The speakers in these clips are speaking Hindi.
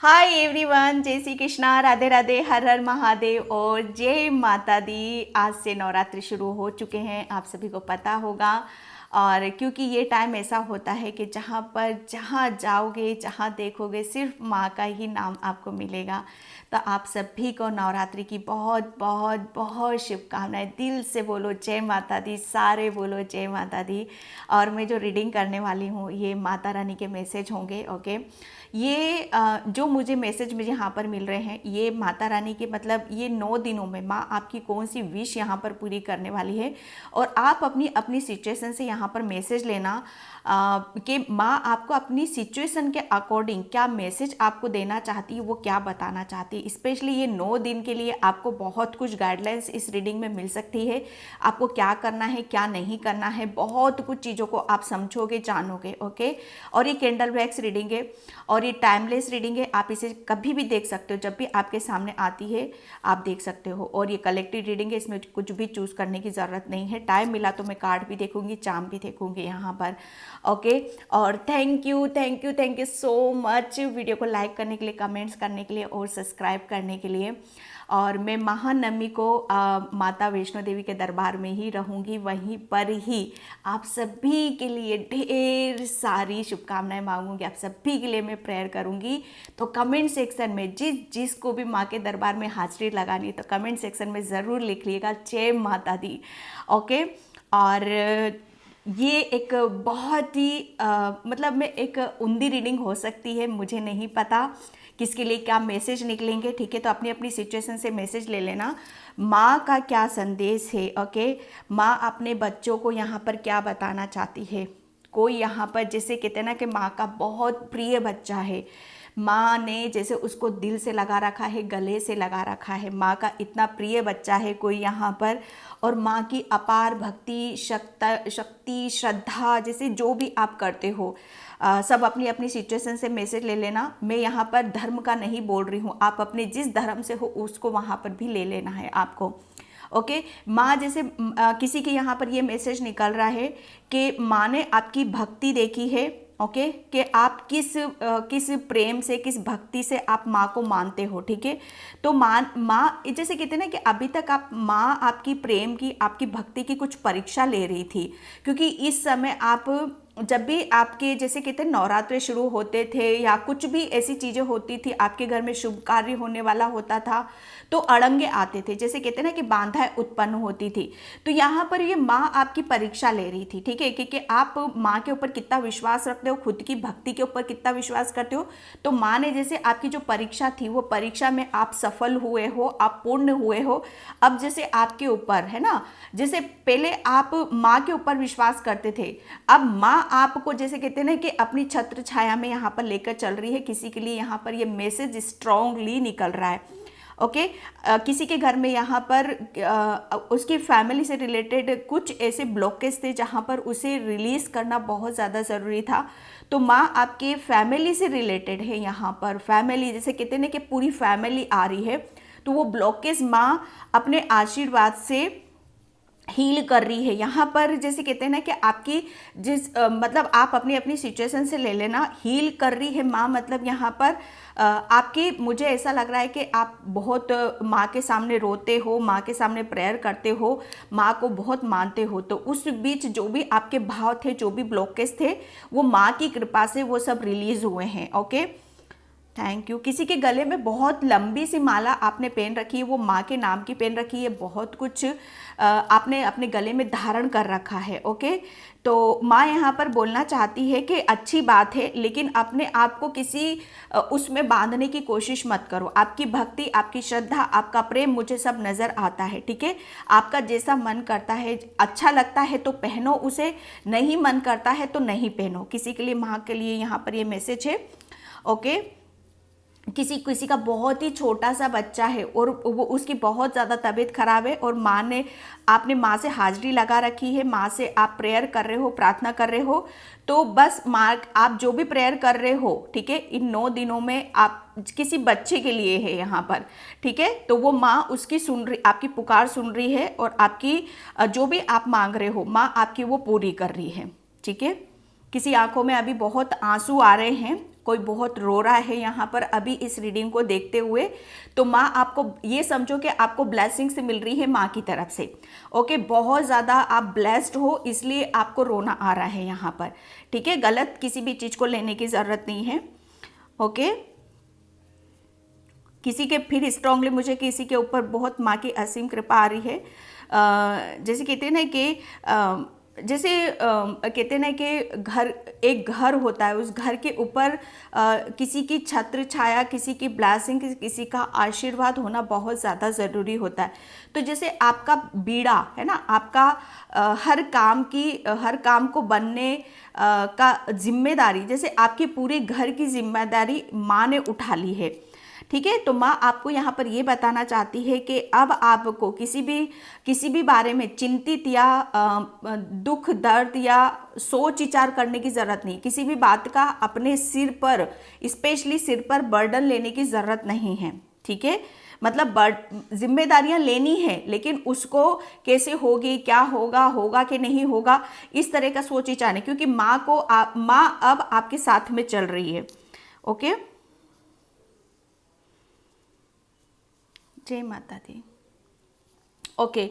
हाय एवरीवन, जय श्री कृष्णा, राधे राधे, हर हर महादेव और जय माता दी। आज से नवरात्रि शुरू हो चुके हैं, आप सभी को पता होगा। और क्योंकि ये टाइम ऐसा होता है कि जहाँ जाओगे, जहाँ देखोगे, सिर्फ माँ का ही नाम आपको मिलेगा। तो आप सभी को नवरात्रि की बहुत बहुत बहुत शुभकामनाएं। दिल से बोलो जय माता दी, सारे बोलो जय माता दी। और मैं जो रीडिंग करने वाली हूँ ये माता रानी के मैसेज होंगे। ओके, ये जो मुझे यहाँ पर मिल रहे हैं, ये माता रानी के मतलब ये 9 दिनों में माँ आपकी कौन सी विश यहाँ पर पूरी करने वाली है। और आप अपनी अपनी सिचुएशन से यहाँ पर मैसेज लेना कि माँ आपको अपनी सिचुएशन के अकॉर्डिंग क्या मैसेज आपको देना चाहती है, वो क्या बताना चाहती है। स्पेशली ये 9 दिन के लिए आपको बहुत कुछ गाइडलाइंस इस रीडिंग में मिल सकती है। आपको क्या करना है, क्या नहीं करना है, बहुत कुछ चीज़ों को आप समझोगे, जानोगे। ओके, और ये कैंडल वैक्स रीडिंग है और ये टाइमलेस रीडिंग है। आप इसे कभी भी देख सकते हो, जब भी आपके सामने आती है आप देख सकते हो। और ये कलेक्टिव रीडिंग है, इसमें कुछ भी चूज़ करने की ज़रूरत नहीं है। टाइम मिला तो मैं कार्ड भी देखूंगी, चार्म भी देखूंगी यहाँ पर। ओके, और thank you so much video को लाइक करने के लिए, कमेंट्स करने के लिए और सब्सक्राइब करने के लिए। और मैं महानवमी को माता वैष्णो देवी के दरबार में ही रहूँगी, वहीं पर ही आप सभी के लिए ढेर सारी शुभकामनाएं मांगूंगी, आप सभी के लिए मैं प्रेयर करूँगी। तो कमेंट सेक्शन में जिसको भी माँ के दरबार में हाजिरी लगानी है तो कमेंट सेक्शन में ज़रूर लिख लिएगा जय माता दी। ओके, और ये एक बहुत ही मतलब में एक उंदी रीडिंग हो सकती है, मुझे नहीं पता किसके लिए क्या मैसेज निकलेंगे। ठीक है, तो अपनी अपनी सिचुएशन से मैसेज ले लेना, माँ का क्या संदेश है। ओके, माँ अपने बच्चों को यहाँ पर क्या बताना चाहती है। कोई यहाँ पर जैसे कहते हैं ना कि माँ का बहुत प्रिय बच्चा है, माँ ने जैसे उसको दिल से लगा रखा है, गले से लगा रखा है, माँ का इतना प्रिय बच्चा है कोई यहाँ पर। और माँ की अपार भक्ति, शक्ति, श्रद्धा, जैसे जो भी आप करते हो सब अपनी अपनी सिचुएशन से मैसेज ले लेना। मैं यहाँ पर धर्म का नहीं बोल रही हूँ, आप अपने जिस धर्म से हो उसको वहाँ पर भी ले लेना है आपको। ओके, माँ जैसे किसी के यहाँ पर ये मैसेज निकल रहा है कि माँ ने आपकी भक्ति देखी है। ओके, कि आप किस प्रेम से, किस भक्ति से आप माँ को मानते हो। ठीक है, तो माँ जैसे कहते हैं ना कि अभी तक आप माँ आपकी प्रेम की, आपकी भक्ति की कुछ परीक्षा ले रही थी। क्योंकि इस समय आप जब भी आपके जैसे कहते हैं नवरात्रे शुरू होते थे या कुछ भी ऐसी चीज़ें होती थी, आपके घर में शुभ कार्य होने वाला होता था तो अड़ंगे आते थे, जैसे कहते हैं ना कि बाधाएं उत्पन्न होती थी। तो यहाँ पर ये माँ आपकी परीक्षा ले रही थी। ठीक है, क्योंकि आप माँ के ऊपर कितना विश्वास रखते हो, खुद की भक्ति के ऊपर कितना विश्वास करते हो। तो माँ ने जैसे आपकी जो परीक्षा थी वो परीक्षा में आप सफल हुए हो, आप पूर्ण हुए हो। अब जैसे आपके ऊपर है ना, जैसे पहले आप माँ के ऊपर विश्वास करते थे, अब माँ आपको जैसे कहते हैं ना कि अपनी छत्र छाया में यहाँ पर लेकर चल रही है। किसी के लिए यहाँ पर ये मैसेज स्ट्रांगली निकल रहा है। ओके, किसी के घर में यहाँ पर उसकी फैमिली से रिलेटेड कुछ ऐसे ब्लॉकेज थे जहाँ पर उसे रिलीज करना बहुत ज़्यादा ज़रूरी था। तो माँ आपके फैमिली से रिलेटेड है, यहाँ पर फैमिली जैसे कहते हैं ना कि पूरी फैमिली आ रही है। तो वो ब्लॉकेज माँ अपने आशीर्वाद से हील कर रही है। यहाँ पर जैसे कहते हैं ना कि आपकी मतलब आप अपनी अपनी सिचुएशन से ले लेना, हील कर रही है माँ। मतलब यहाँ पर आपकी, मुझे ऐसा लग रहा है कि आप बहुत माँ के सामने रोते हो, माँ के सामने प्रेयर करते हो, माँ को बहुत मानते हो। तो उस बीच जो भी आपके भाव थे, जो भी ब्लॉकेज थे, वो माँ की कृपा से वो सब रिलीज हुए हैं। Okay, thank you. किसी के गले में बहुत लंबी सी माला आपने पहन रखी है, वो माँ के नाम की पहन रखी है, बहुत कुछ आपने अपने गले में धारण कर रखा है। ओके, तो माँ यहाँ पर बोलना चाहती है कि अच्छी बात है, लेकिन अपने आप को किसी उसमें बांधने की कोशिश मत करो। आपकी भक्ति, आपकी श्रद्धा, आपका प्रेम मुझे सब नज़र आता है। ठीक है, आपका जैसा मन करता है, अच्छा लगता है तो पहनो उसे, नहीं मन करता है तो नहीं पहनो। किसी के लिए, माँ के लिए यहाँ पर ये मैसेज है। ओके, किसी का बहुत ही छोटा सा बच्चा है और वो उसकी बहुत ज़्यादा तबीयत खराब है और माँ ने, आपने माँ से हाजिरी लगा रखी है, माँ से आप प्रेयर कर रहे हो, प्रार्थना कर रहे हो। तो बस माँ, आप जो भी प्रेयर कर रहे हो, ठीक है, इन 9 दिनों में आप किसी बच्चे के लिए है यहाँ पर। ठीक है, तो वो माँ उसकी सुन रही, आपकी पुकार सुन रही है और आपकी जो भी आप मांग रहे हो माँ आपकी वो पूरी कर रही है। ठीक है, किसी आंखों में अभी बहुत आंसू आ रहे हैं, कोई बहुत रो रहा है यहाँ पर अभी इस रीडिंग को देखते हुए, तो माँ आपको ये समझो कि आपको ब्लेसिंग से मिल रही है माँ की तरफ से। ओके, बहुत ज़्यादा आप ब्लेस्ड हो, इसलिए आपको रोना आ रहा है यहाँ पर। ठीक है, गलत किसी भी चीज़ को लेने की ज़रूरत नहीं है। ओके, किसी के फिर स्ट्रांगली मुझे किसी के ऊपर बहुत माँ की असीम कृपा आ रही है। जैसे कहते हैं ना कि जैसे कहते हैं ना कि एक घर होता है, उस घर के ऊपर किसी की छत्र छाया, किसी की ब्लेसिंग, किसी का आशीर्वाद होना बहुत ज़्यादा ज़रूरी होता है। तो जैसे आपका बीड़ा है ना, आपका हर काम को बनने का जिम्मेदारी, जैसे आपके पूरे घर की जिम्मेदारी माँ ने उठा ली है। ठीक है, तो माँ आपको यहाँ पर ये बताना चाहती है कि अब आपको किसी भी बारे में चिंतित या दुख दर्द या सोच विचार करने की ज़रूरत नहीं। किसी भी बात का अपने सिर पर, स्पेशली सिर पर बर्डन लेने की ज़रूरत नहीं है। ठीक है, मतलब जिम्मेदारियां लेनी है, लेकिन उसको कैसे होगी, क्या होगा कि नहीं होगा, इस तरह का सोच विचार नहीं, क्योंकि माँ अब आपके साथ में चल रही है। ओके, जय माता दी। ओके,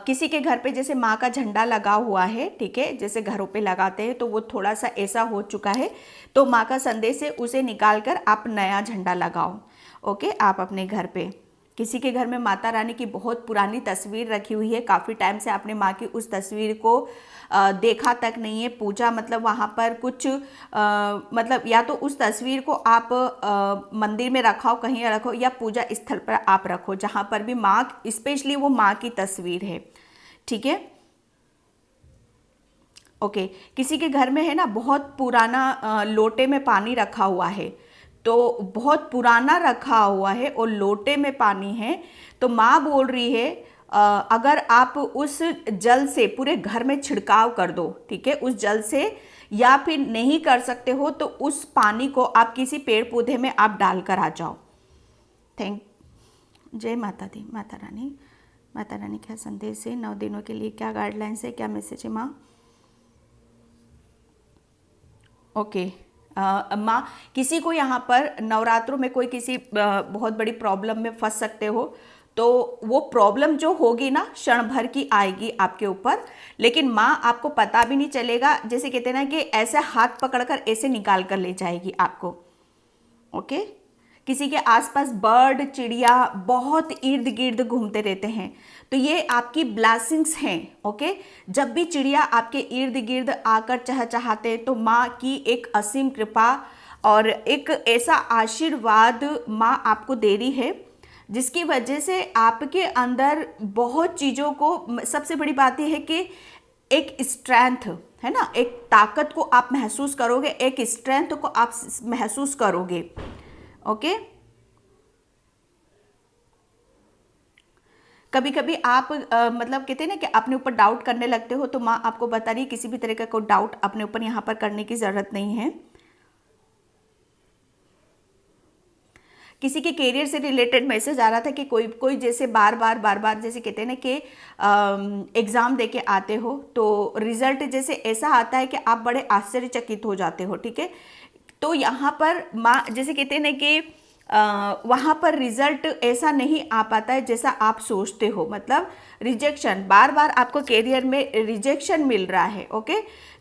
किसी के घर पे जैसे माँ का झंडा लगा हुआ है, ठीक है, जैसे घरों पे लगाते हैं, तो वो थोड़ा सा ऐसा हो चुका है, तो माँ का संदेश है उसे निकाल कर आप नया झंडा लगाओ। ओके, आप अपने घर पे, किसी के घर में माता रानी की बहुत पुरानी तस्वीर रखी हुई है, काफ़ी टाइम से आपने माँ की उस तस्वीर को देखा तक नहीं है, पूजा, मतलब वहाँ पर कुछ मतलब या तो उस तस्वीर को आप मंदिर में रखाओ, कहीं रखो, या पूजा स्थल पर आप रखो जहाँ पर भी माँ, स्पेशली वो माँ की तस्वीर है। ठीक है, ओके, किसी के घर में है ना बहुत पुराना लोटे में पानी रखा हुआ है, तो बहुत पुराना रखा हुआ है और लोटे में पानी है, तो माँ बोल रही है अगर आप उस जल से पूरे घर में छिड़काव कर दो, ठीक है, उस जल से, या फिर नहीं कर सकते हो तो उस पानी को आप किसी पेड़ पौधे में आप डाल कर आ जाओ। जय माता दी। माता रानी क्या संदेश है 9 दिनों के लिए, क्या गाइडलाइंस है, क्या मैसेज है माँ? ओके, माँ, किसी को यहाँ पर नवरात्रों में कोई किसी बहुत बड़ी प्रॉब्लम में फंस सकते हो, तो वो प्रॉब्लम जो होगी ना क्षण भर की आएगी आपके ऊपर, लेकिन माँ आपको पता भी नहीं चलेगा, जैसे कहते हैं ना कि ऐसे हाथ पकड़कर ऐसे निकाल कर ले जाएगी आपको। ओके, किसी के आसपास बर्ड, चिड़िया बहुत इर्द गिर्द घूमते रहते हैं, तो ये आपकी ब्लेसिंग्स हैं। ओके, जब भी चिड़िया आपके इर्द गिर्द आकर चहचहाते, तो माँ की एक असीम कृपा और एक ऐसा आशीर्वाद माँ आपको दे रही है, जिसकी वजह से आपके अंदर बहुत चीज़ों को, सबसे बड़ी बात यह है कि एक स्ट्रेंथ है ना, एक ताकत को आप महसूस करोगे, एक स्ट्रेंथ को आप महसूस करोगे। ओके, कभी कभी आप मतलब कहते हैं ना कि अपने ऊपर डाउट करने लगते हो, तो माँ आपको बता रही है किसी भी तरह का कोई डाउट अपने ऊपर यहाँ पर करने की ज़रूरत नहीं है। किसी के करियर से रिलेटेड मैसेज आ रहा था कि कोई जैसे बार बार जैसे कहते हैं ना कि एग्ज़ाम देके आते हो, तो रिजल्ट जैसे ऐसा आता है कि आप बड़े आश्चर्यचकित हो जाते हो। ठीक है, तो यहाँ पर माँ जैसे कहते हैं ना कि वहाँ पर रिजल्ट ऐसा नहीं आ पाता है जैसा आप सोचते हो, मतलब रिजेक्शन, बार बार आपको करियर में रिजेक्शन मिल रहा है। ओके,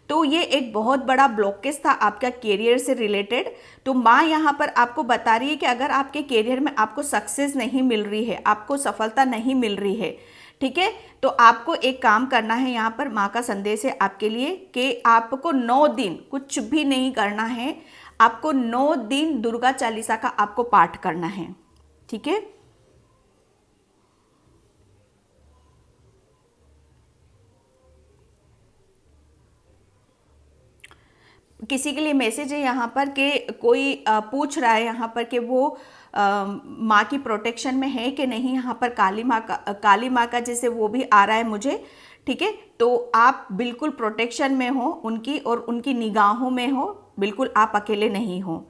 तो ये एक बहुत बड़ा ब्लॉकेज था आपका करियर से रिलेटेड। तो माँ यहाँ पर आपको बता रही है कि अगर आपके करियर में आपको सक्सेस नहीं मिल रही है, आपको सफलता नहीं मिल रही है, ठीक है, तो आपको एक काम करना है। यहाँ पर माँ का संदेश है आपके लिए कि आपको 9 दिन कुछ भी नहीं करना है, आपको 9 दिन दुर्गा चालीसा का आपको पाठ करना है। ठीक है, किसी के लिए मैसेज है यहाँ पर कि कोई पूछ रहा है यहाँ पर कि वो माँ की प्रोटेक्शन में है कि नहीं। यहाँ पर काली माँ का जैसे वो भी आ रहा है मुझे। ठीक है, तो आप बिल्कुल प्रोटेक्शन में हो उनकी, और उनकी निगाहों में हो, बिल्कुल आप अकेले नहीं हो।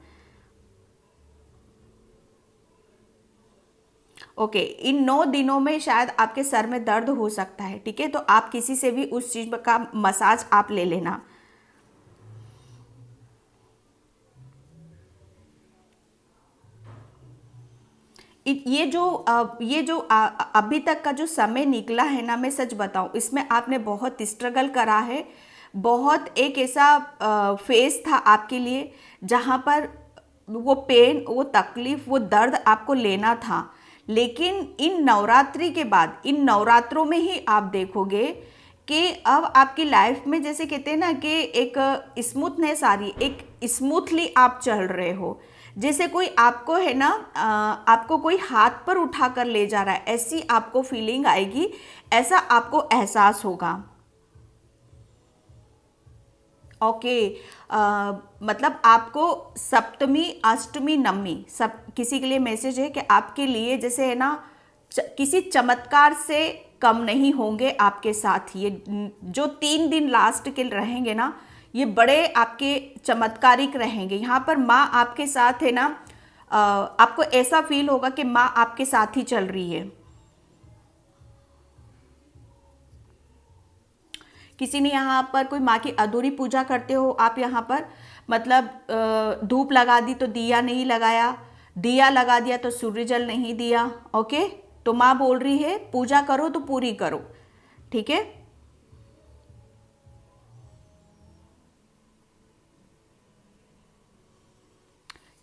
ओके, इन 9 दिनों में शायद आपके सर में दर्द हो सकता है। ठीक है, तो आप किसी से भी उस चीज़ का मसाज आप ले लेना। अभी तक का जो समय निकला है ना, मैं सच बताऊं, इसमें आपने बहुत स्ट्रगल करा है। बहुत एक ऐसा फेस था आपके लिए जहां पर वो पेन, वो तकलीफ, वो दर्द आपको लेना था। लेकिन इन नवरात्रि के बाद, इन नवरात्रों में ही आप देखोगे कि अब आपकी लाइफ में जैसे कहते हैं ना कि एक स्मूथनेस आ रही, एक स्मूथली आप चल रहे हो, जैसे कोई आपको है ना आपको कोई हाथ पर उठा कर ले जा रहा है, ऐसी आपको फीलिंग आएगी, ऐसा आपको एहसास होगा। ओके। मतलब आपको सप्तमी, अष्टमी, नवमी सब किसी के लिए मैसेज है कि आपके लिए जैसे है ना किसी चमत्कार से कम नहीं होंगे आपके साथ। ये जो 3 दिन लास्ट के रहेंगे ना, ये बड़े आपके चमत्कारिक रहेंगे। यहाँ पर माँ आपके साथ है ना, आपको ऐसा फील होगा कि माँ आपके साथ ही चल रही है। किसी ने यहाँ पर कोई माँ की अधूरी पूजा करते हो आप, यहाँ पर मतलब धूप लगा दी तो दिया नहीं लगाया, दिया लगा दिया तो सूर्य जल नहीं दिया। ओके, तो माँ बोल रही है पूजा करो तो पूरी करो। ठीक है,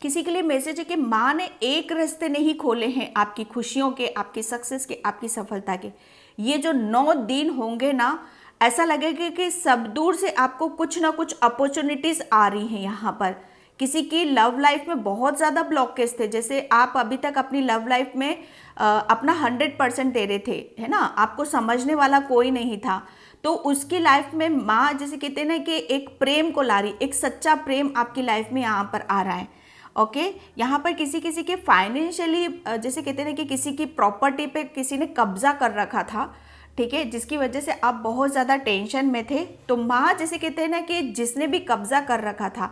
किसी के लिए मैसेज है कि माँ ने एक रास्ते नहीं खोले हैं आपकी खुशियों के, आपकी सक्सेस के, आपकी सफलता के। ये जो 9 दिन होंगे ना, ऐसा लगेगा कि सब दूर से आपको कुछ ना कुछ अपॉर्चुनिटीज आ रही हैं। यहाँ पर किसी की लव लाइफ में बहुत ज़्यादा ब्लॉकेज थे, जैसे आप अभी तक अपनी लव लाइफ में अपना 100% दे रहे थे, है ना, आपको समझने वाला कोई नहीं था, तो उसकी लाइफ में माँ जैसे कहते हैं ना कि एक प्रेम को ला रही, एक सच्चा प्रेम आपकी लाइफ में यहाँ पर आ रहा है। ओके, यहाँ पर किसी किसी के फाइनेंशियली जैसे कहते हैं ना कि किसी की प्रॉपर्टी पे किसी ने कब्जा कर रखा था, ठीक है, जिसकी वजह से आप बहुत ज़्यादा टेंशन में थे। तो माँ जैसे कहते हैं ना कि जिसने भी कब्जा कर रखा था,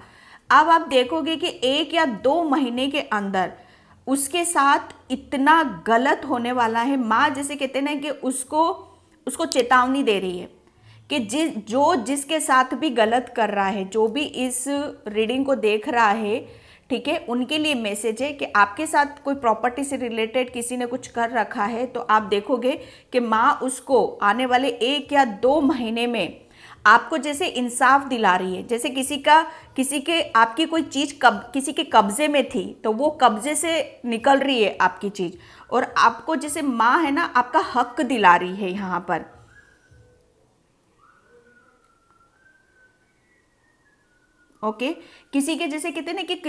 अब आप देखोगे कि 1 या 2 महीने के अंदर उसके साथ इतना गलत होने वाला है। माँ जैसे कहते हैं ना कि उसको चेतावनी दे रही है कि जिसके साथ भी गलत कर रहा है, जो भी इस रीडिंग को देख रहा है, ठीक है, उनके लिए मैसेज है कि आपके साथ कोई प्रॉपर्टी से रिलेटेड किसी ने कुछ कर रखा है, तो आप देखोगे कि माँ उसको आने वाले 1 या 2 महीने में आपको जैसे इंसाफ दिला रही है। जैसे किसी के आपकी कोई चीज़ किसी के कब्जे में थी, तो वो कब्जे से निकल रही है आपकी चीज़, और आपको जैसे माँ है ना आपका हक दिला रही है यहाँ पर। ओके, किसी के जैसे कहते हैं ना कि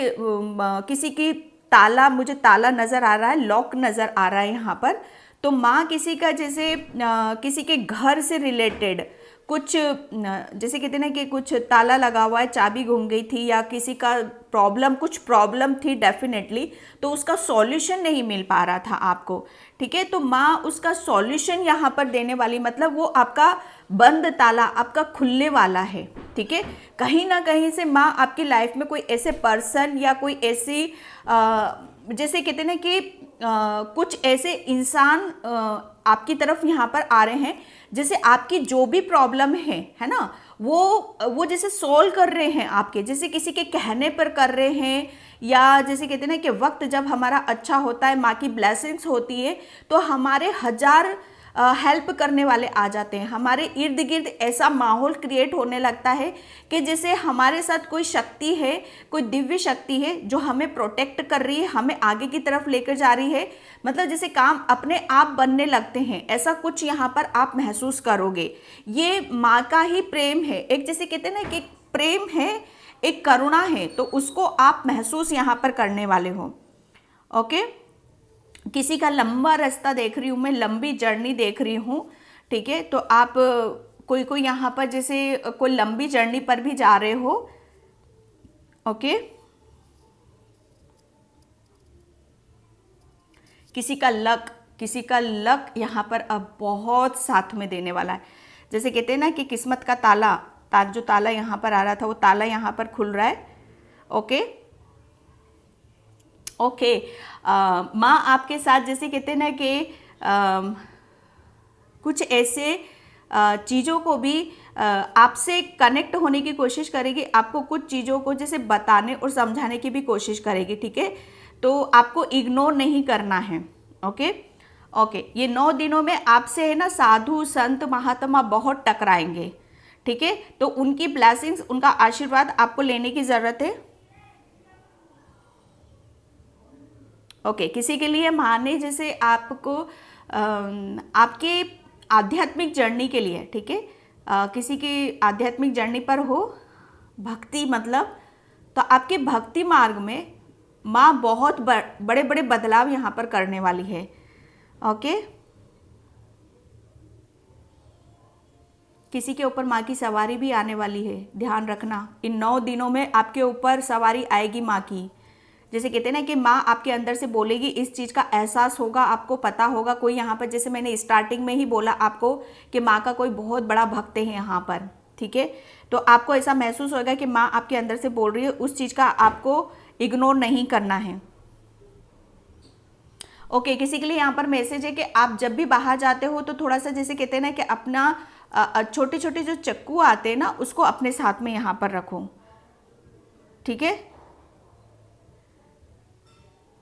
किसी की ताला, मुझे ताला नज़र आ रहा है, लॉक नज़र आ रहा है यहाँ पर। तो माँ किसी का जैसे किसी के घर से रिलेटेड कुछ जैसे कहते हैं ना कि कुछ ताला लगा हुआ है, चाबी गुम गई थी, या किसी का कुछ प्रॉब्लम थी डेफिनेटली, तो उसका सॉल्यूशन नहीं मिल पा रहा था आपको। ठीक है, तो माँ उसका सॉल्यूशन यहाँ पर देने वाली, मतलब वो आपका बंद ताला आपका खुलने वाला है। ठीक है, कहीं ना कहीं से माँ आपकी लाइफ में कोई ऐसे पर्सन या कोई ऐसी जैसे कहते हैं ना कि कुछ ऐसे इंसान आपकी तरफ यहाँ पर आ रहे हैं, जैसे आपकी जो भी प्रॉब्लम है ना, वो जैसे सोल्व कर रहे हैं आपके, जैसे किसी के कहने पर कर रहे हैं, या जैसे कहते हैं ना कि वक्त जब हमारा अच्छा होता है, माँ की ब्लेसिंग्स होती है, तो हमारे 1000 हेल्प करने वाले आ जाते हैं। हमारे इर्द गिर्द ऐसा माहौल क्रिएट होने लगता है कि जैसे हमारे साथ कोई शक्ति है, कोई दिव्य शक्ति है जो हमें प्रोटेक्ट कर रही है, हमें आगे की तरफ लेकर जा रही है। मतलब जैसे काम अपने आप बनने लगते हैं, ऐसा कुछ यहाँ पर आप महसूस करोगे। ये माँ का ही प्रेम है, एक जैसे कहते हैं ना कि प्रेम है, एक करुणा है, तो उसको आप महसूस यहाँ पर करने वाले हो। ओके, किसी का लंबा रास्ता देख रही हूँ मैं, लंबी जर्नी देख रही हूँ। ठीक है, तो आप कोई यहाँ पर जैसे कोई लंबी जर्नी पर भी जा रहे हो। ओके, किसी का लक यहाँ पर अब बहुत साथ में देने वाला है। जैसे कहते हैं ना कि किस्मत का जो ताला यहाँ पर आ रहा था, वो ताला यहाँ पर खुल रहा है। ओके, माँ आपके साथ जैसे कहते हैं ना कि कुछ ऐसे चीज़ों को भी आपसे कनेक्ट होने की कोशिश करेगी, आपको कुछ चीज़ों को जैसे बताने और समझाने की भी कोशिश करेगी। ठीक है, तो आपको इग्नोर नहीं करना है। ओके ओके, ये 9 दिनों में आपसे है ना साधु संत महात्मा बहुत टकराएंगे, ठीक है। तो उनकी ब्लेसिंग्स, उनका आशीर्वाद आपको लेने की जरूरत है। ओके, किसी के लिए माने जैसे आपको आपके आध्यात्मिक जर्नी के लिए, ठीक है, किसी की आध्यात्मिक जर्नी पर हो, भक्ति मतलब, तो आपके भक्ति मार्ग में माँ बहुत बड़े बड़े बदलाव यहाँ पर करने वाली है। ओके, किसी के ऊपर माँ की सवारी भी आने वाली है, ध्यान रखना। इन 9 दिनों में आपके ऊपर सवारी आएगी माँ की। जैसे कहते हैं ना कि माँ आपके अंदर से बोलेगी, इस चीज़ का एहसास होगा, आपको पता होगा। कोई यहाँ पर, जैसे मैंने स्टार्टिंग में ही बोला आपको कि माँ का कोई बहुत बड़ा भक्त है यहाँ पर, ठीक है। तो आपको ऐसा महसूस होगा कि माँ आपके अंदर से बोल रही है, उस चीज़ का आपको इग्नोर नहीं करना है। ओके, किसी के लिए यहाँ पर मैसेज है कि आप जब भी बाहर जाते हो तो थोड़ा सा, जैसे कहते हैं ना कि अपना छोटे छोटे जो चक्कू आते हैं ना, उसको अपने साथ में यहाँ पर रखो, ठीक है।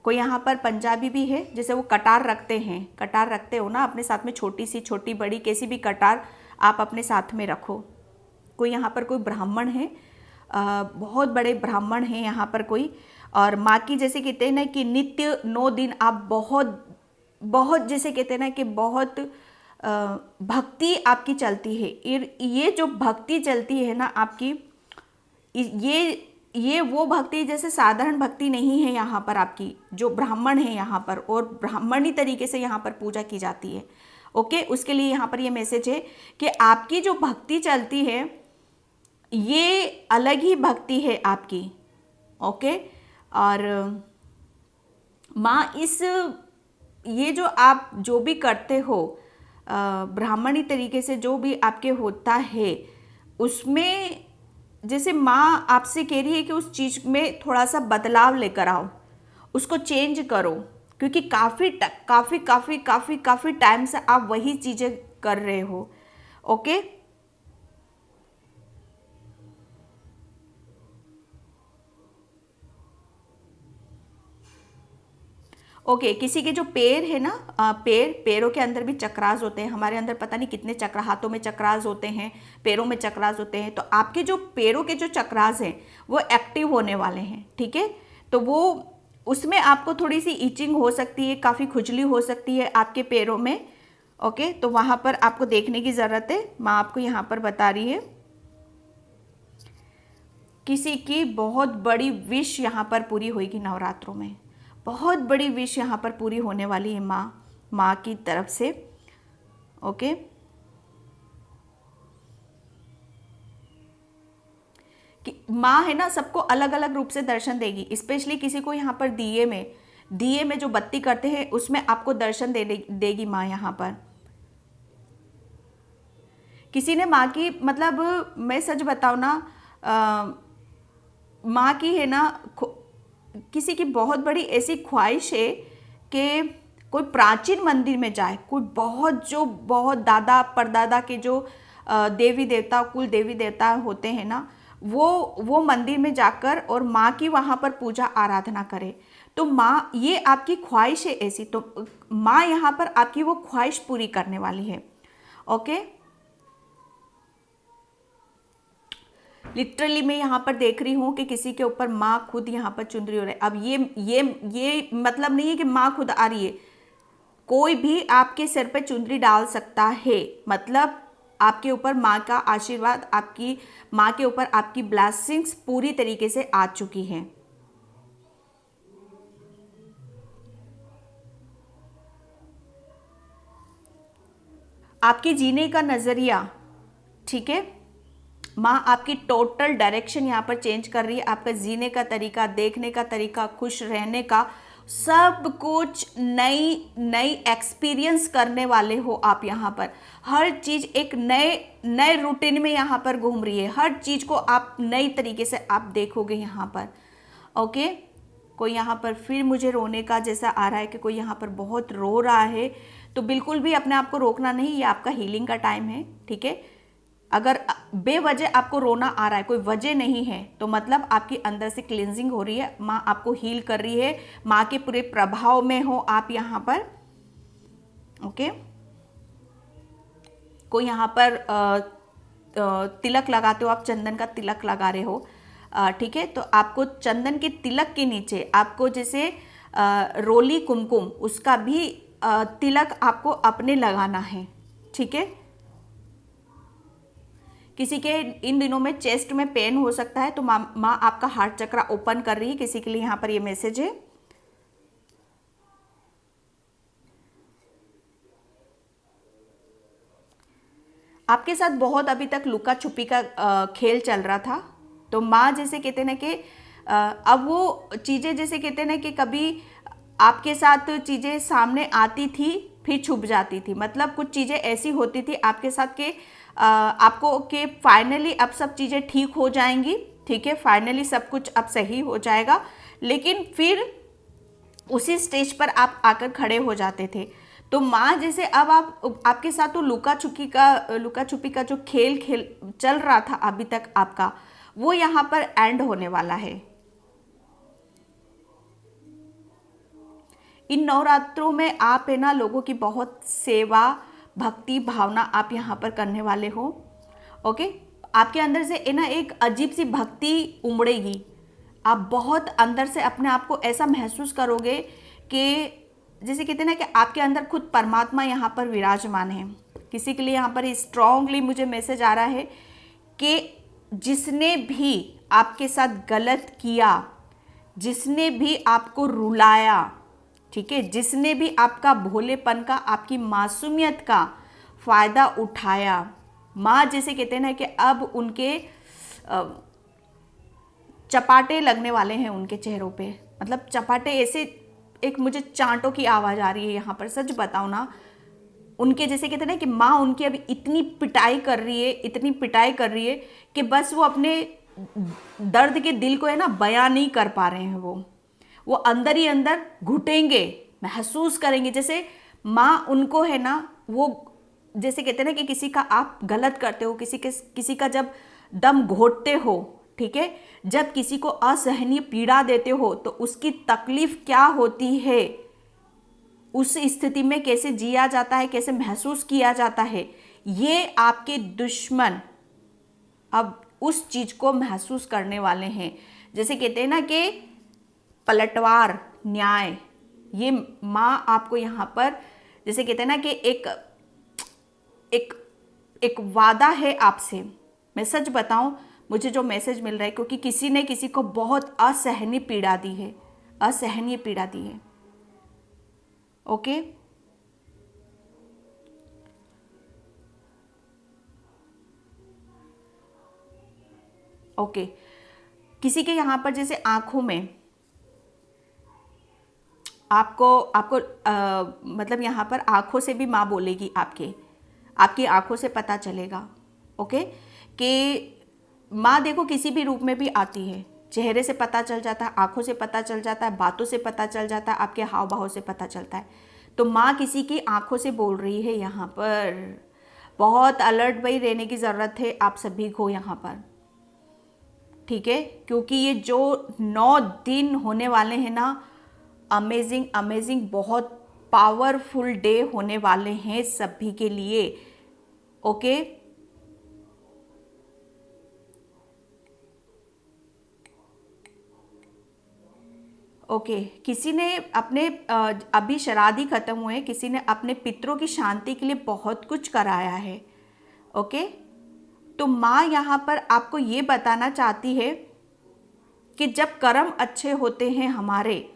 कोई यहाँ पर पंजाबी भी है, जैसे वो कटार रखते हैं, कटार रखते हो ना अपने साथ में, छोटी सी, छोटी बड़ी कैसी भी कटार आप अपने साथ में रखो। कोई यहाँ पर कोई ब्राह्मण है, बहुत बड़े ब्राह्मण हैं यहाँ पर कोई, और माँ की जैसे कहते हैं ना कि नित्य 9 दिन आप बहुत बहुत, जैसे कहते हैं ना कि बहुत भक्ति आपकी चलती है। ये जो भक्ति चलती है ना आपकी, ये वो भक्ति जैसे साधारण भक्ति नहीं है यहाँ पर आपकी, जो ब्राह्मण है यहाँ पर, और ब्राह्मणी तरीके से यहाँ पर पूजा की जाती है। ओके, उसके लिए यहाँ पर ये मैसेज है कि आपकी जो भक्ति चलती है ये अलग ही भक्ति है आपकी। ओके, और माँ इस, ये जो आप जो भी करते हो ब्राह्मणी तरीके से जो भी आपके होता है, उसमें जैसे माँ आपसे कह रही है कि उस चीज़ में थोड़ा सा बदलाव लेकर आओ, उसको चेंज करो, क्योंकि काफ़ी काफ़ी काफ़ी काफ़ी काफ़ी टाइम से आप वही चीज़ें कर रहे हो। ओके, ओके, किसी के जो पैर है ना, पैरों के अंदर भी चक्रास होते हैं। हमारे अंदर पता नहीं कितने चक्र, हाथों में चक्रास होते हैं, पैरों में चक्रास होते हैं। तो आपके जो पैरों के जो चक्रास हैं वो एक्टिव होने वाले हैं, ठीक है। तो वो, उसमें आपको थोड़ी सी ईचिंग हो सकती है, काफ़ी खुजली हो सकती है आपके पैरों में। ओके, तो वहाँ पर आपको देखने की ज़रूरत है। माँ आपको यहाँ पर बता रही है किसी की बहुत बड़ी विश यहाँ पर पूरी होगी नवरात्रों में, बहुत बड़ी विश यहाँ पर पूरी होने वाली है माँ की तरफ से। ओके, कि माँ है ना सबको अलग अलग रूप से दर्शन देगी। स्पेशली किसी को यहाँ पर दिए में जो बत्ती करते हैं उसमें आपको दर्शन देगी माँ यहाँ पर। किसी ने माँ की, मतलब मैं सच बताऊँ ना, माँ की है ना, किसी की बहुत बड़ी ऐसी ख्वाहिश है कि कोई प्राचीन मंदिर में जाए, कोई बहुत दादा परदादा के जो देवी देवता, कुल देवी देवता होते हैं ना, वो मंदिर में जाकर और माँ की वहाँ पर पूजा आराधना करे। तो माँ, ये आपकी ख्वाहिश है ऐसी, तो माँ यहाँ पर आपकी वो ख्वाहिश पूरी करने वाली है। ओके, लिटरली मैं यहाँ पर देख रही हूँ कि किसी के ऊपर माँ खुद यहाँ पर चुंदरी हो रही है। अब ये मतलब नहीं है कि माँ खुद आ रही है, कोई भी आपके सिर पे चुंदरी डाल सकता है। मतलब आपके ऊपर माँ का आशीर्वाद, आपकी माँ के ऊपर आपकी ब्लेसिंग्स पूरी तरीके से आ चुकी हैं। आपके जीने का नज़रिया, ठीक है, माँ आपकी टोटल डायरेक्शन यहाँ पर चेंज कर रही है। आपका जीने का तरीका, देखने का तरीका, खुश रहने का, सब कुछ नई एक्सपीरियंस करने वाले हो आप यहाँ पर। हर चीज़ एक नए रूटीन में यहाँ पर घूम रही है। हर चीज़ को आप नई तरीके से आप देखोगे यहाँ पर। ओके, कोई यहाँ पर फिर मुझे रोने का जैसा आ रहा है कि कोई यहाँ पर बहुत रो रहा है, तो बिल्कुल भी अपने आप को रोकना नहीं, ये आपका हीलिंग का टाइम है, ठीक है। अगर बेवजह आपको रोना आ रहा है, कोई वजह नहीं है, तो मतलब आपकी अंदर से क्लींजिंग हो रही है, माँ आपको हील कर रही है, माँ के पूरे प्रभाव में हो आप यहाँ पर। ओके, कोई यहाँ पर तिलक लगाते हो, आप चंदन का तिलक लगा रहे हो, ठीक है, तो आपको चंदन के तिलक के नीचे आपको जैसे रोली कुमकुम, उसका भी तिलक आपको अपने लगाना है, ठीक है। किसी के इन दिनों में चेस्ट में पेन हो सकता है, तो माँ आपका हार्ट चक्र ओपन कर रही है, किसी के लिए यहाँ पर ये मैसेज है। आपके साथ बहुत अभी तक लुका छुपी का खेल चल रहा था, तो माँ जैसे कहते ना कि अब वो चीज़ें जैसे कहते ना कि कभी आपके साथ चीज़ें सामने आती थी फिर छुप जाती थी, मतलब कुछ चीज़ें ऐसी होती थी आपके साथ के आपको कि फाइनली अब सब चीज़ें ठीक हो जाएंगी, ठीक है, फाइनली सब कुछ अब सही हो जाएगा, लेकिन फिर उसी स्टेज पर आप आकर खड़े हो जाते थे। तो माँ जैसे अब आपके साथ तो लुका छुपी का जो खेल चल रहा था अभी तक आपका, वो यहाँ पर एंड होने वाला है। इन नवरात्रों में आप है ना लोगों की बहुत सेवा भक्ति भावना आप यहाँ पर करने वाले हो। ओके, आपके अंदर से है ना एक अजीब सी भक्ति उमड़ेगी, आप बहुत अंदर से अपने आप को ऐसा महसूस करोगे कि जैसे कहते हैं ना कि आपके अंदर खुद परमात्मा यहाँ पर विराजमान है। किसी के लिए यहाँ पर स्ट्रांगली मुझे मैसेज आ रहा है कि जिसने भी आपके साथ गलत किया, जिसने भी आपको रुलाया, ठीक है, जिसने भी आपका भोलेपन का, आपकी मासूमियत का फायदा उठाया, माँ जैसे कहते हैं ना कि अब उनके चपाटे लगने वाले हैं उनके चेहरों पे, मतलब चपाटे ऐसे, एक मुझे चांटों की आवाज़ आ रही है यहाँ पर, सच बताओ ना, उनके जैसे कहते हैं ना कि माँ उनकी अभी इतनी पिटाई कर रही है, इतनी पिटाई कर रही है कि बस वो अपने दर्द के दिल को है ना बयां नहीं कर पा रहे हैं। वो अंदर ही अंदर घुटेंगे, महसूस करेंगे, जैसे माँ उनको है ना, वो जैसे कहते हैं ना कि किसी का आप गलत करते हो, किसी का जब दम घोटते हो, ठीक है, जब किसी को असहनीय पीड़ा देते हो तो उसकी तकलीफ क्या होती है, उस स्थिति में कैसे जिया जाता है, कैसे महसूस किया जाता है, ये आपके दुश्मन अब उस चीज को महसूस करने वाले हैं। जैसे कहते हैं ना कि पलटवार न्याय, ये माँ आपको यहाँ पर जैसे कहते हैं ना कि एक वादा है आपसे। मैं सच बताऊं, मुझे जो मैसेज मिल रहा है, क्योंकि किसी ने किसी को बहुत असहनीय पीड़ा दी है, असहनीय पीड़ा दी है। ओके, ओके, किसी के यहाँ पर जैसे आंखों में आपको मतलब यहाँ पर आंखों से भी माँ बोलेगी, आपकी आंखों से पता चलेगा, ओके, कि माँ देखो किसी भी रूप में भी आती है, चेहरे से पता चल जाता है, आंखों से पता चल जाता है, बातों से पता चल जाता है, आपके हाव भाव से पता चलता है। तो माँ किसी की आंखों से बोल रही है यहाँ पर। बहुत अलर्ट भाई रहने की ज़रूरत है आप सभी को यहाँ पर, ठीक है, क्योंकि ये जो 9 दिन होने वाले हैं ना, अमेजिंग अमेजिंग, बहुत पावरफुल डे होने वाले हैं सभी के लिए। ओके, ओके, किसी ने अपने अभी श्राद्ध खत्म हुए, किसी ने अपने पितरों की शांति के लिए बहुत कुछ कराया है। ओके, तो माँ यहाँ पर आपको ये बताना चाहती है कि जब कर्म अच्छे होते हैं हमारे,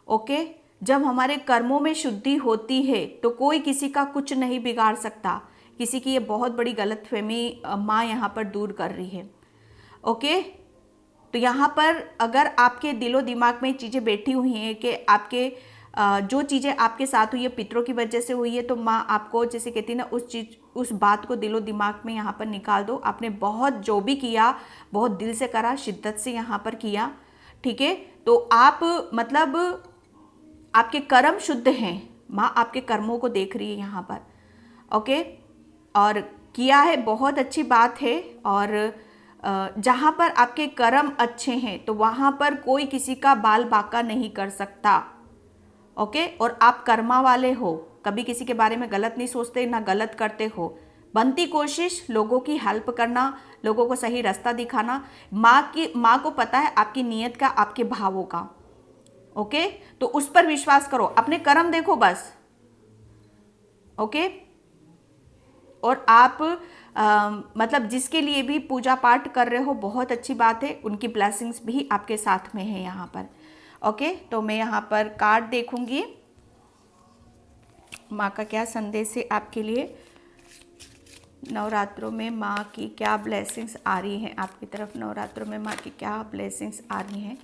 ओके, जब हमारे कर्मों में शुद्धि होती है तो कोई किसी का कुछ नहीं बिगाड़ सकता। किसी की ये बहुत बड़ी गलतफहमी माँ यहाँ पर दूर कर रही है। ओके, तो यहाँ पर अगर आपके दिलो दिमाग में चीज़ें बैठी हुई हैं कि आपके जो चीज़ें आपके साथ हुई है पितरों की वजह से हुई है, तो माँ आपको जैसे कहती है ना, उस बात को दिलो दिमाग में यहाँ पर निकाल दो। आपने बहुत जो भी किया बहुत दिल से करा, शिद्दत से यहाँ पर किया, ठीक है, तो आप मतलब आपके कर्म शुद्ध हैं, माँ आपके कर्मों को देख रही है यहाँ पर। ओके, और किया है, बहुत अच्छी बात है। और जहाँ पर आपके कर्म अच्छे हैं तो वहाँ पर कोई किसी का बाल बांका नहीं कर सकता। ओके, और आप कर्मा वाले हो, कभी किसी के बारे में गलत नहीं सोचते, ना गलत करते हो। बनती कोशिश लोगों की हेल्प करना, लोगों को सही रास्ता दिखाना। माँ को पता है आपकी नीयत का, आपके भावों का। ओके, तो उस पर विश्वास करो, अपने कर्म देखो बस। ओके, और आप मतलब जिसके लिए भी पूजा पाठ कर रहे हो, बहुत अच्छी बात है, उनकी ब्लेसिंग्स भी आपके साथ में है यहाँ पर। ओके, तो मैं यहाँ पर कार्ड देखूंगी, माँ का क्या संदेश है आपके लिए। नवरात्रों में माँ की क्या ब्लेसिंग्स आ रही हैं आपकी तरफ, नवरात्रों में माँ की क्या ब्लेसिंग्स आ रही हैं।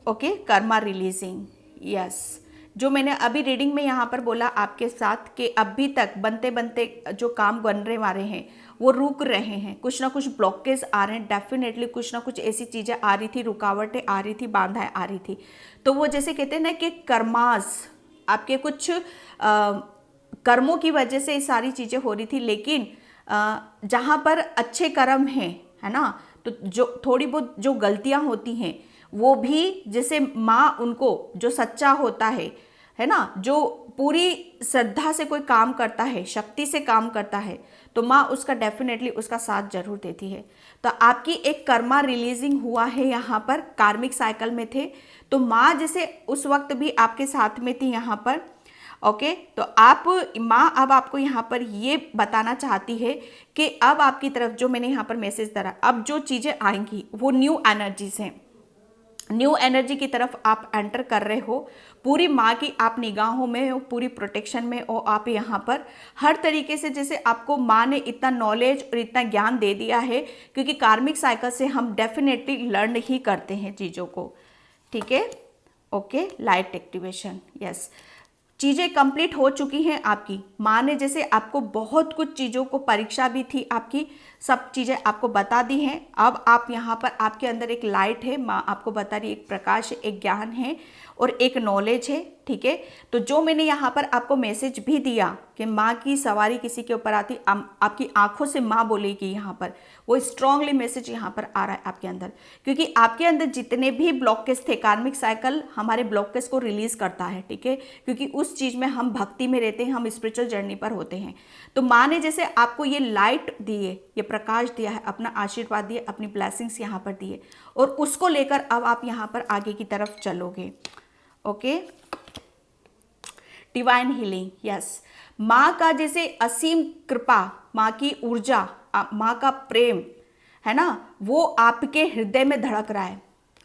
Okay, Karma releasing, yes. जो मैंने अभी रीडिंग में यहाँ पर बोला आपके साथ कि अभी तक बनते बनते जो काम बनने वाले हैं वो रुक रहे हैं, कुछ ना कुछ ब्लॉकेज आ रहे हैं। डेफिनेटली कुछ ना कुछ ऐसी चीज़ें आ रही थी, रुकावटें आ रही थी, बाधाएं आ रही थी। तो वो जैसे कहते हैं ना कि कर्मास, आपके कुछ कर्मों की वजह से ये सारी चीज़ें हो रही थी। लेकिन जहाँ पर अच्छे कर्म हैं, है ना, तो जो थोड़ी बहुत जो गलतियाँ होती हैं वो भी, जैसे माँ उनको, जो सच्चा होता है ना, जो पूरी श्रद्धा से कोई काम करता है, शक्ति से काम करता है, तो माँ उसका डेफिनेटली उसका साथ जरूर देती है। तो आपकी एक कर्मा रिलीजिंग हुआ है यहाँ पर, कार्मिक साइकिल में थे तो माँ जैसे उस वक्त भी आपके साथ में थी यहाँ पर। ओके, तो आप माँ अब आपको यहाँ पर ये बताना चाहती है कि अब आपकी तरफ जो मैंने यहाँ पर मैसेज दरा, अब जो चीज़ें आएंगी वो न्यू एनर्जीज हैं, न्यू एनर्जी की तरफ आप एंटर कर रहे हो। पूरी माँ की आप निगाहों में हो, पूरी प्रोटेक्शन में हो आप यहाँ पर। हर तरीके से जैसे आपको माँ ने इतना नॉलेज और इतना ज्ञान दे दिया है, क्योंकि कार्मिक साइकिल से हम डेफिनेटली लर्न ही करते हैं चीज़ों को। ठीक है, ओके, लाइट एक्टिवेशन, यस। चीज़ें कंप्लीट हो चुकी हैं आपकी। माँ ने जैसे आपको बहुत कुछ चीज़ों को, परीक्षा भी थी आपकी, सब चीज़ें आपको बता दी हैं। अब आप यहाँ पर, आपके अंदर एक लाइट है, माँ आपको बता रही है, एक प्रकाश है, एक ज्ञान है और एक नॉलेज है। ठीक है, तो जो मैंने यहाँ पर आपको मैसेज भी दिया कि माँ की सवारी किसी के ऊपर आती, आपकी आंखों से माँ बोलेगी, यहाँ पर वो स्ट्रांगली मैसेज यहाँ पर आ रहा है आपके अंदर। क्योंकि आपके अंदर जितने भी ब्लॉकेज थे, कार्मिक साइकिल हमारे ब्लॉकेज को रिलीज करता है। ठीक है, क्योंकि उस चीज़ में हम भक्ति में रहते हैं, हम स्पिरिचुअल जर्नी पर होते हैं। तो माँ ने जैसे आपको ये लाइट दी है, ये प्रकाश दिया है, अपना आशीर्वाद दिए, अपनी ब्लेसिंग्स यहाँ पर दिए, और उसको लेकर अब आप यहाँ पर आगे की तरफ चलोगे। Okay, divine healing, yes. माँ का जैसे असीम कृपा, माँ की ऊर्जा, माँ का प्रेम है ना, वो आपके हृदय में धड़क रहा है।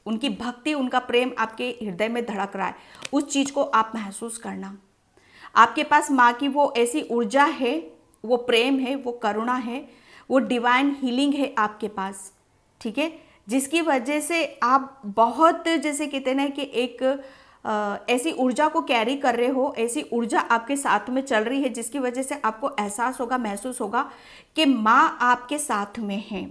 उनकी भक्ति, उनका प्रेम आपके हृदय में धड़क रहा है। उस चीज़ को आप महसूस करना। आपके पास माँ की वो ऐसी ऊर्जा है, वो प्रेम है, वो करुणा है, वो डिवाइन हीलिंग है आपके पास। ठीक है, जिसकी वजह से आप बहुत, जैसे कहते हैं ना कि एक ऐसी ऊर्जा को कैरी कर रहे हो, ऐसी ऊर्जा आपके साथ में चल रही है, जिसकी वजह से आपको एहसास होगा, महसूस होगा कि माँ आपके साथ में है।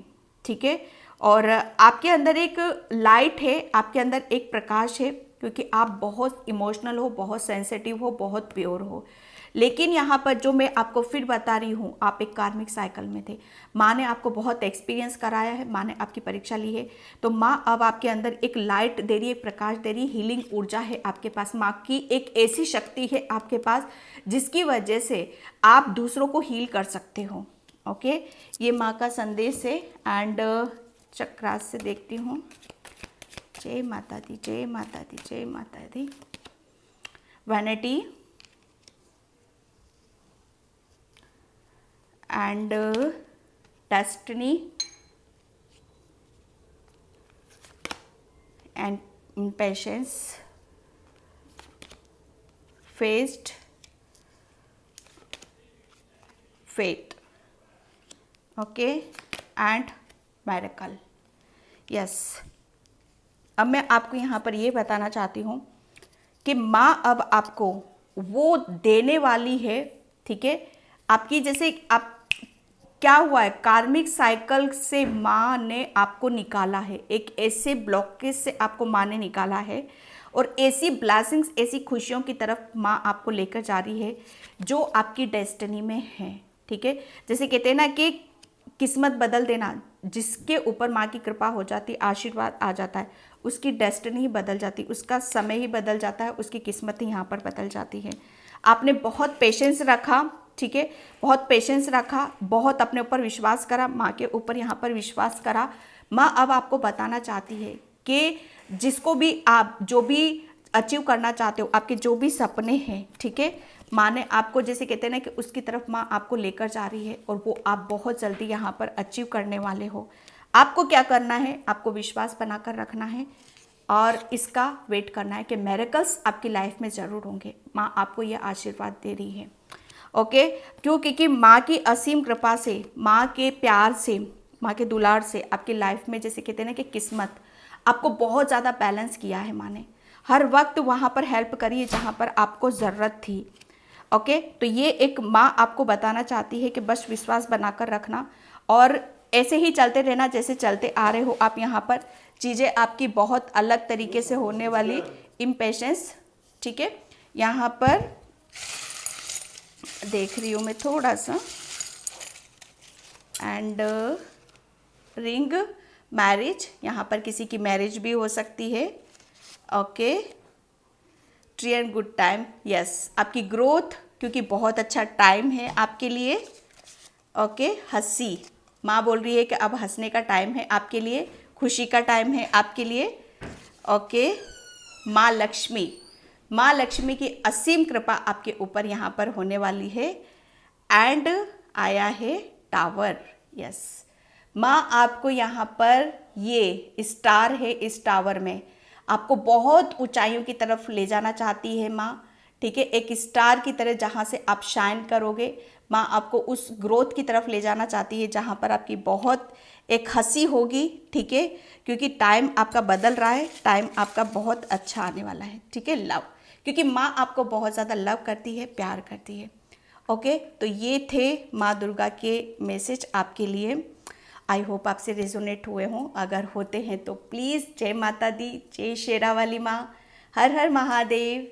ठीक है, और आपके अंदर एक लाइट है, आपके अंदर एक प्रकाश है, क्योंकि आप बहुत इमोशनल हो, बहुत सेंसिटिव हो, बहुत प्योर हो। लेकिन यहाँ पर जो मैं आपको फिर बता रही हूँ, आप एक कार्मिक साइकिल में थे, माँ ने आपको बहुत एक्सपीरियंस कराया है, माँ ने आपकी परीक्षा ली है, तो माँ अब आपके अंदर एक लाइट दे रही है, एक प्रकाश दे रही है, हीलिंग ऊर्जा है आपके पास। माँ की एक ऐसी शक्ति है आपके पास जिसकी वजह से आप दूसरों को हील कर सकते हो। ओके, ये माँ का संदेश है। एंड चक्रास से देखती हूँ। जय माता दी, जय माता दी, जय माता दी। Vanity and destiny and impatience, faced, faith, okay, and miracle, yes। अब मैं आपको यहाँ पर ये बताना चाहती हूँ कि माँ अब आपको वो देने वाली है। ठीक है, आपकी जैसे आप, क्या हुआ है, कार्मिक साइकिल से माँ ने आपको निकाला है, एक ऐसे ब्लॉकेज से आपको माँ ने निकाला है, और ऐसी ब्लेसिंग्स, ऐसी खुशियों की तरफ माँ आपको लेकर जा रही है जो आपकी डेस्टिनी में है। ठीक है। जैसे कहते हैं ना कि किस्मत बदल देना, जिसके ऊपर माँ की कृपा हो जाती, आशीर्वाद आ जाता है, उसकी डेस्टिनी ही बदल जाती, उसका समय ही बदल जाता है, उसकी किस्मत ही यहाँ पर बदल जाती है। आपने बहुत पेशेंस रखा, ठीक है, बहुत पेशेंस रखा, बहुत अपने ऊपर विश्वास करा, माँ के ऊपर यहाँ पर विश्वास करा। माँ अब आपको बताना चाहती है कि जिसको भी आप जो भी अचीव करना चाहते हो, आपके जो भी सपने हैं, ठीक है, माँ ने आपको, जैसे कहते हैं ना कि उसकी तरफ माँ आपको लेकर जा रही है और वो आप बहुत जल्दी यहाँ पर अचीव करने वाले हो। आपको क्या करना है, आपको विश्वास बनाकर रखना है और इसका वेट करना है कि मिरेकल्स आपकी लाइफ में ज़रूर होंगे। माँ आपको यह आशीर्वाद दे रही है, ओके। क्यों? क्योंकि माँ की असीम कृपा से, माँ के प्यार से, माँ के दुलार से आपकी लाइफ में, जैसे कहते हैं ना कि किस्मत, आपको बहुत ज़्यादा बैलेंस किया है माँ ने। हर वक्त वहाँ पर हेल्प करी है जहाँ पर आपको ज़रूरत थी, ओके। तो ये एक माँ आपको बताना चाहती है कि बस विश्वास बनाकर रखना और ऐसे ही चलते रहना जैसे चलते आ रहे हो आप। यहाँ पर चीज़ें आपकी बहुत अलग तरीके से होने वाली, इम्पेशेंस, ठीक है। यहाँ पर देख रही हूँ मैं थोड़ा सा, एंड रिंग, मैरिज, यहाँ पर किसी की मैरिज भी हो सकती है, okay. Tree and good time, yes, आपकी ग्रोथ, क्योंकि बहुत अच्छा टाइम है आपके लिए, ओके। हंसी, माँ बोल रही है कि अब हंसने का टाइम है आपके लिए, खुशी का टाइम है आपके लिए, ओके। माँ लक्ष्मी, माँ लक्ष्मी की असीम कृपा आपके ऊपर यहाँ पर होने वाली है। एंड आया है टावर, यस, माँ आपको यहाँ पर, ये स्टार है, इस टावर में आपको बहुत ऊंचाइयों की तरफ ले जाना चाहती है माँ, ठीक है। एक स्टार की तरह जहाँ से आप शाइन करोगे, माँ आपको उस ग्रोथ की तरफ ले जाना चाहती है जहाँ पर आपकी बहुत एक हंसी होगी, ठीक है। क्योंकि टाइम आपका बदल रहा है, टाइम आपका बहुत अच्छा आने वाला है, ठीक है। लव, क्योंकि माँ आपको बहुत ज़्यादा लव करती है, प्यार करती है, ओके। तो ये थे माँ दुर्गा के मैसेज आपके लिए। आई होप आपसे रेजोनेट हुए हों, अगर होते हैं तो प्लीज़ जय माता दी, जय शेरा वाली माँ, हर हर महादेव।